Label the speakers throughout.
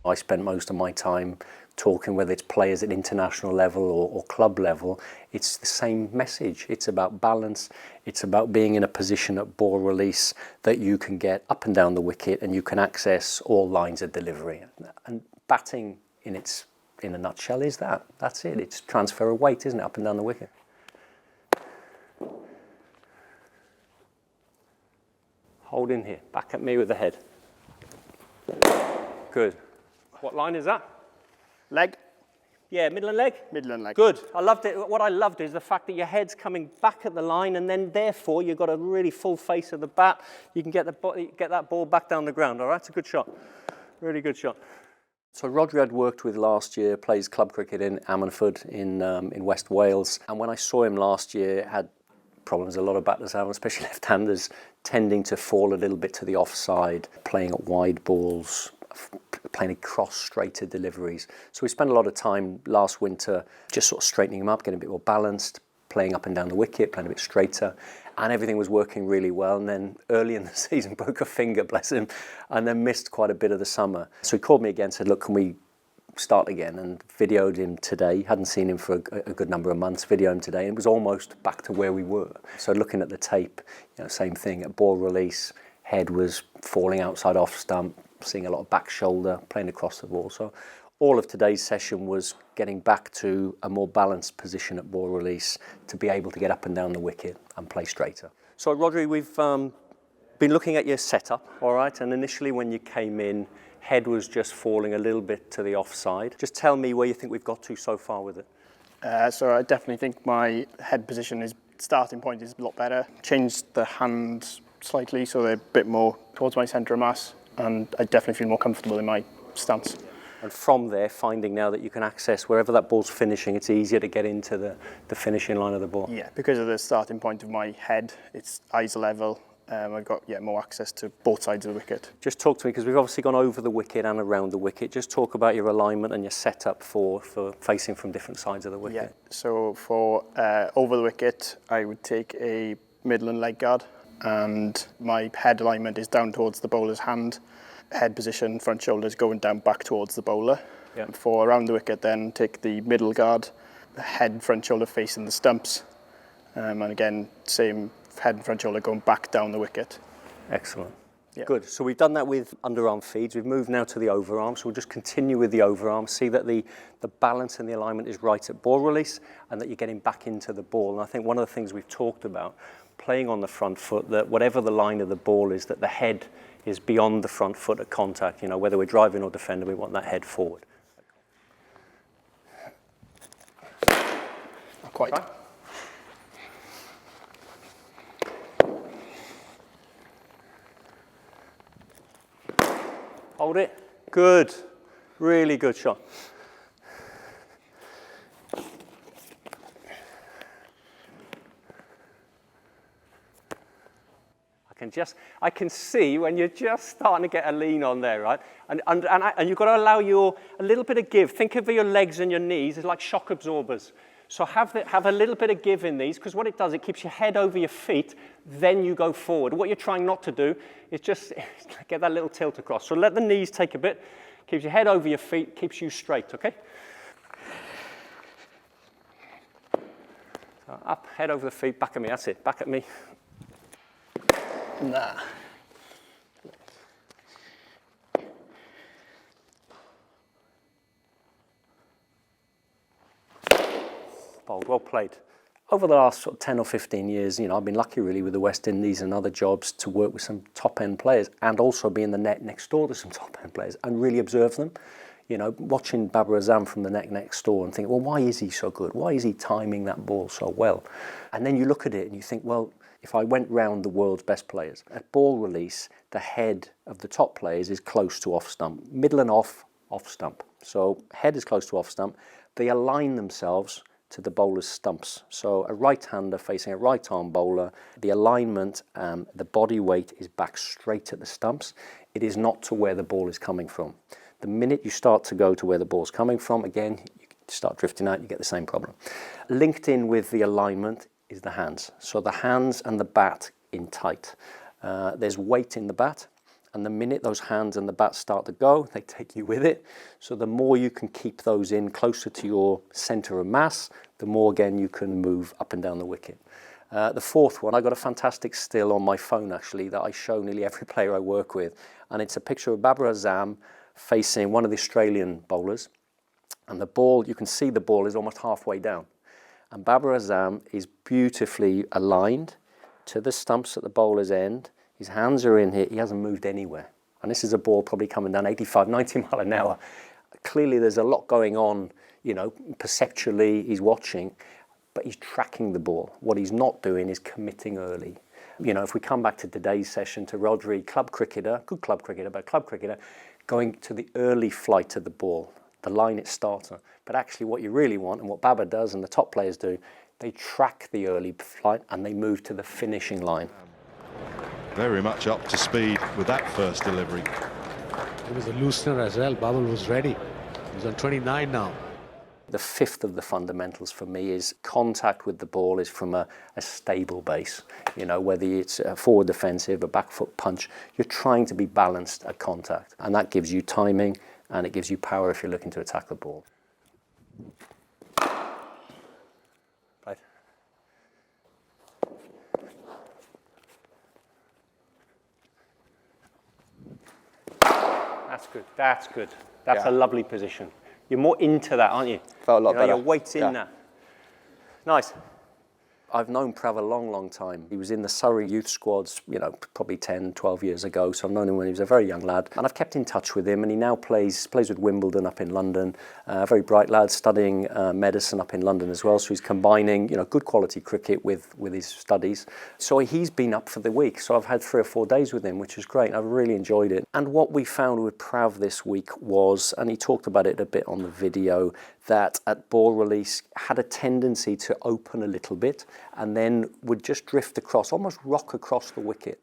Speaker 1: I spent most of my time talking, whether it's players at international level or club level, it's the same message. It's about balance. It's about being in a position at ball release that you can get up and down the wicket and you can access all lines of delivery. And batting in a nutshell is that. That's it. It's transfer of weight, isn't it, up and down the wicket. Hold in here. Back at me with the head. Good. What line is that?
Speaker 2: Leg.
Speaker 1: Yeah, middle and leg?
Speaker 2: Middle and leg.
Speaker 1: Good. I loved it. What I loved is the fact that your head's coming back at the line, and then therefore you've got a really full face of the bat. You can get that ball back down the ground. All right, it's a good shot. Really good shot. So Rodri I'd worked with last year, plays club cricket in Ammanford in West Wales. And when I saw him last year, had problems a lot of batters have, especially left-handers, tending to fall a little bit to the offside, playing at wide balls, playing cross-straighter deliveries. So we spent a lot of time last winter just sort of straightening him up, getting a bit more balanced, playing up and down the wicket, playing a bit straighter, and everything was working really well. And then early in the season, broke a finger, bless him, and then missed quite a bit of the summer. So he called me again, said, look, can we start again? And videoed him today. Hadn't seen him for a good number of months. Videoed him today, and it was almost back to where we were. So looking at the tape, same thing, at ball release, head was falling outside off stump, seeing a lot of back shoulder, playing across the ball. So all of today's session was getting back to a more balanced position at ball release to be able to get up and down the wicket and play straighter. So Rodri, we've been looking at your setup, all right? And initially when you came in, head was just falling a little bit to the offside. Just tell me where you think we've got to so far with it.
Speaker 2: So I definitely think my head position starting point is a lot better. Changed the hands slightly so they're a bit more towards my centre of mass, and I definitely feel more comfortable in my stance.
Speaker 1: And from there, finding now that you can access wherever that ball's finishing, it's easier to get into the finishing line of the ball.
Speaker 2: Yeah, because of the starting point of my head, it's eyes level. I've got more access to both sides of the wicket. Just
Speaker 1: talk to me, because we've obviously gone over the wicket and around the wicket. Just talk about your alignment and your setup for facing from different sides of the wicket.
Speaker 2: Yeah, so for over the wicket, I would take a middle and leg guard, and my head alignment is down towards the bowler's hand. Head position, front shoulders going down back towards the bowler. Yeah. For around the wicket, then take the middle guard, the head, front shoulder facing the stumps, and again, same head and front shoulder going back down the wicket.
Speaker 1: Excellent. Yeah. Good. So we've done that with underarm feeds. We've moved now to the overarm. So we'll just continue with the overarm. See that the balance and the alignment is right at ball release, and that you're getting back into the ball. And I think one of the things we've talked about, playing on the front foot, that whatever the line of the ball is, that the head is beyond the front foot at contact. Whether we're driving or defending, we want that head forward.
Speaker 2: Not quite. Try.
Speaker 1: Hold it. Good. Really good shot. I can see when you're just starting to get a lean on there, right? And you've got to allow a little bit of give. Think of your legs and your knees as like shock absorbers. So have a little bit of give in these, because what it does, it keeps your head over your feet, then you go forward. What you're trying not to do is just get that little tilt across. So let the knees take a bit, keeps your head over your feet, keeps you straight, okay? So up, head over the feet, back at me, that's it, back at me.
Speaker 2: Nah.
Speaker 1: Bowled, well played. Over the last sort of 10 or 15 years, I've been lucky really with the West Indies and other jobs to work with some top-end players, and also be in the net next door to some top-end players and really observe them. Watching Babar Azam from the net next door and think, well, why is he so good? Why is he timing that ball so well? And then you look at it and you think, well, if I went round the world's best players, at ball release, the head of the top players is close to off stump, middle and off stump. So head is close to off stump. They align themselves to the bowler's stumps. So a right-hander facing a right-arm bowler, the alignment, the body weight is back straight at the stumps. It is not to where the ball is coming from. The minute you start to go to where the ball's coming from, again, you start drifting out, you get the same problem. Linked in with the alignment is the hands. So the hands and the bat in tight. There's weight in the bat, And the minute those hands and the bat start to go, they take you with it. So the more you can keep those in closer to your centre of mass, the more again you can move up and down the wicket. The fourth one, I got a fantastic still on my phone actually that I show nearly every player I work with. And it's a picture of Babar Azam facing one of the Australian bowlers. And the ball, you can see the ball is almost halfway down. And Babar Azam is beautifully aligned to the stumps at the bowler's end. His hands are in here, he hasn't moved anywhere. And this is a ball probably coming down 85, 90 mile an hour. Clearly there's a lot going on, you know, perceptually he's watching, but he's tracking the ball. What he's not doing is committing early. You know, if we come back to today's session to Rodri, club cricketer, good club cricketer, but club cricketer, going to the early flight of the ball, the line it starts on. But actually what you really want, and what Babar does and the top players do, they track the early flight and they move to the finishing line.
Speaker 3: Very much up to speed with that first delivery.
Speaker 4: It was a loosener as well. Babar was ready. He's on 29 now.
Speaker 1: The fifth of the fundamentals for me is contact with the ball is from a stable base. You know, whether it's a forward defensive, a back foot punch, you're trying to be balanced at contact. And that gives you timing and it gives you power if you're looking to attack the ball. Right. That's good, that's good. That's a lovely position. You're more into that, aren't you?
Speaker 2: Felt a lot better.
Speaker 1: Your weight's in that. Nice. I've known Prav a long, long time. He was in the Surrey youth squads, you know, probably 10, 12 years ago. So I've known him when he was a very young lad. And I've kept in touch with him. And he now plays with Wimbledon up in London. Very bright lad, studying medicine up in London as well. So he's combining, you know, good quality cricket with his studies. So he's been up for the week. So I've had 3 or 4 days with him, which is great. I've really enjoyed it. And what we found with Prav this week was, and he talked about it a bit on the video, that at ball release had a tendency to open a little bit and then would just drift across, almost rock across the wicket.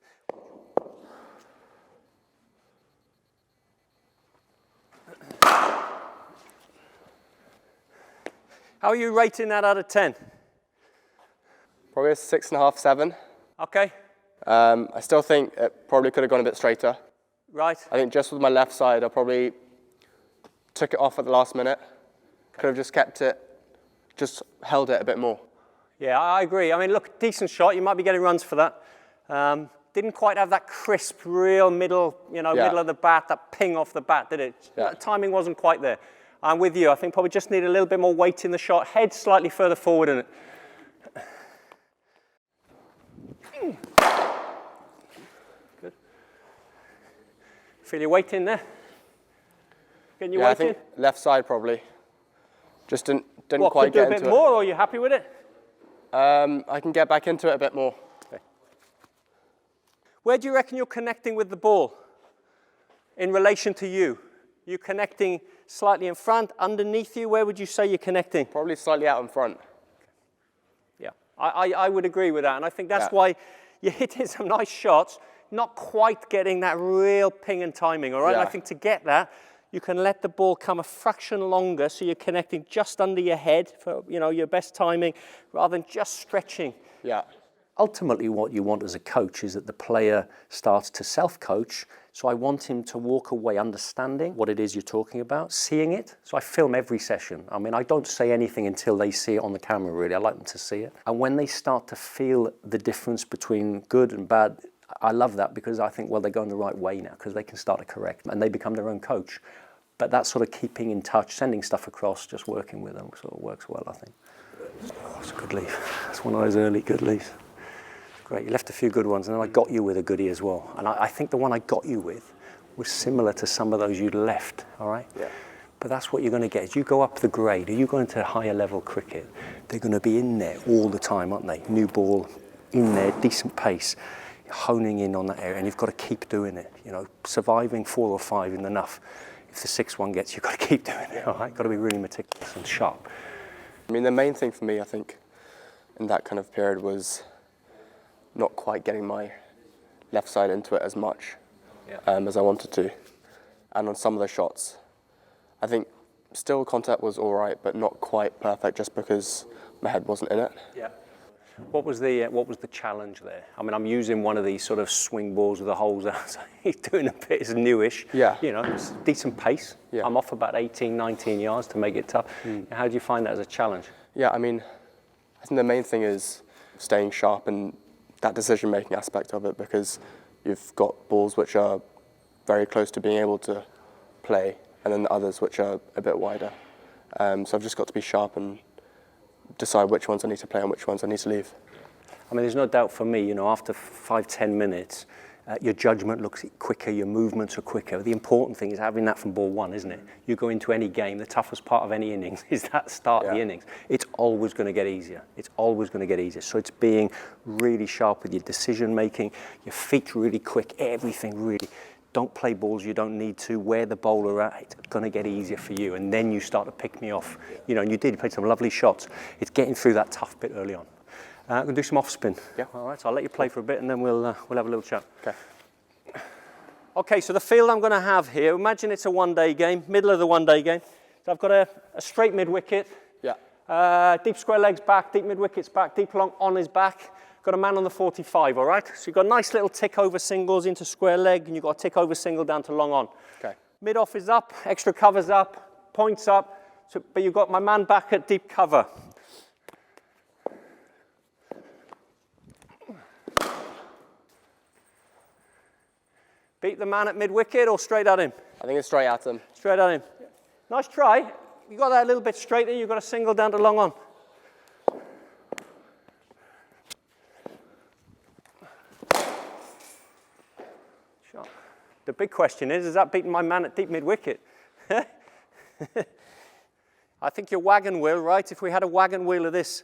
Speaker 1: How are you rating that out of 10?
Speaker 5: Probably a 6.5, 7.
Speaker 1: Okay.
Speaker 5: I still think it probably could have gone a bit straighter.
Speaker 1: Right.
Speaker 5: I think just with my left side, I probably took it off at the last minute. Could have just kept it, just held it a bit more.
Speaker 1: Yeah, I agree. I mean, look, decent shot. You might be getting runs for that. Didn't quite have that crisp, real middle, you know, middle of the bat, that ping off the bat, did it?
Speaker 5: Yeah.
Speaker 1: The timing wasn't quite there. I'm with you. I think probably just need a little bit more weight in the shot. Head slightly further forward in it. Good. Feel your weight in there? Getting your weight
Speaker 5: I think
Speaker 1: in?
Speaker 5: left side probably. Just didn't
Speaker 1: What,
Speaker 5: quite
Speaker 1: could do
Speaker 5: get
Speaker 1: a bit
Speaker 5: into
Speaker 1: more, or are you happy with it?
Speaker 5: it. I can get back into it a bit more.
Speaker 1: Okay. Where do you reckon you're connecting with the ball in relation to you? You connecting slightly in front, underneath you? Where would you say you're connecting?
Speaker 5: Probably slightly out in front.
Speaker 1: Yeah, I would agree with that. And I think that's why you're hitting some nice shots, not quite getting that real ping and timing, all right?
Speaker 5: Yeah.
Speaker 1: I think to get that, you can let the ball come a fraction longer so you're connecting just under your head for, you know, your best timing rather than just stretching.
Speaker 5: Yeah.
Speaker 1: Ultimately, what you want as a coach is that the player starts to self-coach. So I want him to walk away understanding what it is you're talking about, seeing it. So I film every session. I mean, I don't say anything until they see it on the camera, really. I like them to see it. And when they start to feel the difference between good and bad, I love that because I think, well, they're going the right way now because they can start to correct and they become their own coach. But that sort of keeping in touch, sending stuff across, just working with them sort of works well, I think. Oh, it's a good leave. It's one of those early good leaves. Great, you left a few good ones, and then I got you with a goodie as well. And I think the one I got you with was similar to some of those you'd left, all right?
Speaker 5: Yeah.
Speaker 1: But that's what you're going to get. As you go up the grade, are you going to higher level cricket? They're going to be in there all the time, aren't they? New ball, in there, decent pace, honing in on that area, and you've got to keep doing it. You know, surviving 4 or 5 isn't enough. If the 6th one gets, you've got to keep doing it, all right? Got to be really meticulous and sharp.
Speaker 5: I mean, the main thing for me, I think, in that kind of period was not quite getting my left side into it as much as I wanted to. And on some of the shots, I think still contact was all right, but not quite perfect just because my head wasn't in it.
Speaker 1: Yeah. What was the challenge there? I mean, I'm using one of these sort of swing balls with the holes out. So he's doing a bit, it's newish.
Speaker 5: Yeah.
Speaker 1: You know, it's decent pace.
Speaker 5: Yeah.
Speaker 1: I'm off about 18, 19 yards to make it tough. How do you find that as a challenge?
Speaker 5: Yeah, I mean, I think the main thing is staying sharp and that decision-making aspect of it, because you've got balls which are very close to being able to play, and then others which are a bit wider. So I've just got to be sharp and decide which ones I need to play and which ones I need to leave.
Speaker 1: I mean, there's no doubt for me, you know, after 5-10 minutes, your judgment looks quicker, your movements are quicker. The important thing is having that from ball one, isn't it? You go into any game, the toughest part of any innings is that start of the innings. It's always going to get easier. It's always going to get easier. So it's being really sharp with your decision making, your feet really quick, everything really. Don't play balls you don't need to, where the bowler at, it's going to get easier for you. And then you start to pick me off. You know, and you played some lovely shots. It's getting through that tough bit early on. I'm going to do some off spin.
Speaker 5: Yeah.
Speaker 1: All right, so I'll let you play for a bit and then we'll have a little chat.
Speaker 5: Okay.
Speaker 1: Okay, so the field I'm going to have here, imagine it's a one-day game, middle of the one-day game. So I've got a straight mid-wicket, deep square legs back, deep mid-wickets back, deep long on his back. Got a man on the 45, all right? So you've got a nice little tick over singles into square leg, and you've got a tick over single down to long on.
Speaker 5: Okay.
Speaker 1: Mid-off is up, extra covers up, points up, but you've got my man back at deep cover. Beat the man at mid-wicket or straight at him?
Speaker 5: I think it's straight at him.
Speaker 1: Straight at him. Nice try. You got that a little bit straighter, you've got a single down to long on. Shot. The big question is that beating my man at deep mid-wicket? I think your wagon wheel, right? If we had a wagon wheel of this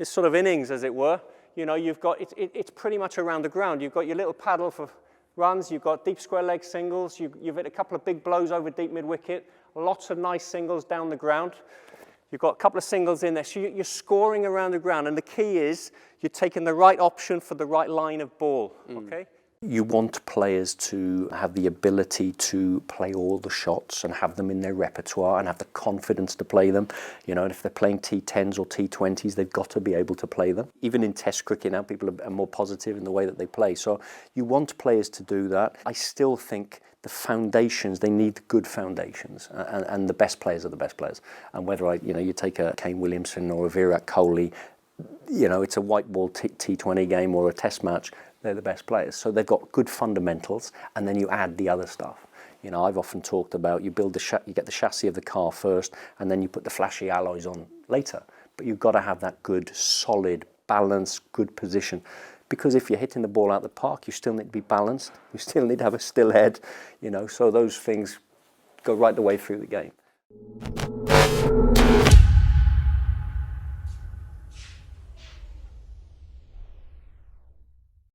Speaker 1: sort of innings, as it were, you know, you've got, it's pretty much around the ground. You've got your little paddle for runs, you've got deep square leg singles, you've hit a couple of big blows over deep mid-wicket, lots of nice singles down the ground. You've got a couple of singles in there, so you're scoring around the ground, and the key is you're taking the right option for the right line of ball, okay? You want players to have the ability to play all the shots and have them in their repertoire and have the confidence to play them. You know, and if they're playing T10s or T20s, they've got to be able to play them. Even in Test cricket now, people are more positive in the way that they play. So you want players to do that. I still think the foundations, they need good foundations, and the best players are the best players. And whether you take a Kane Williamson or a Virat Kohli, you know, it's a white ball T20 game or a Test match, they're the best players. So they've got good fundamentals, and then you add the other stuff. You know, I've often talked about you get the chassis of the car first, and then you put the flashy alloys on later. But you've got to have that good, solid, balanced, good position. Because if you're hitting the ball out the park, you still need to be balanced. You still need to have a still head, you know, so those things go right the way through the game.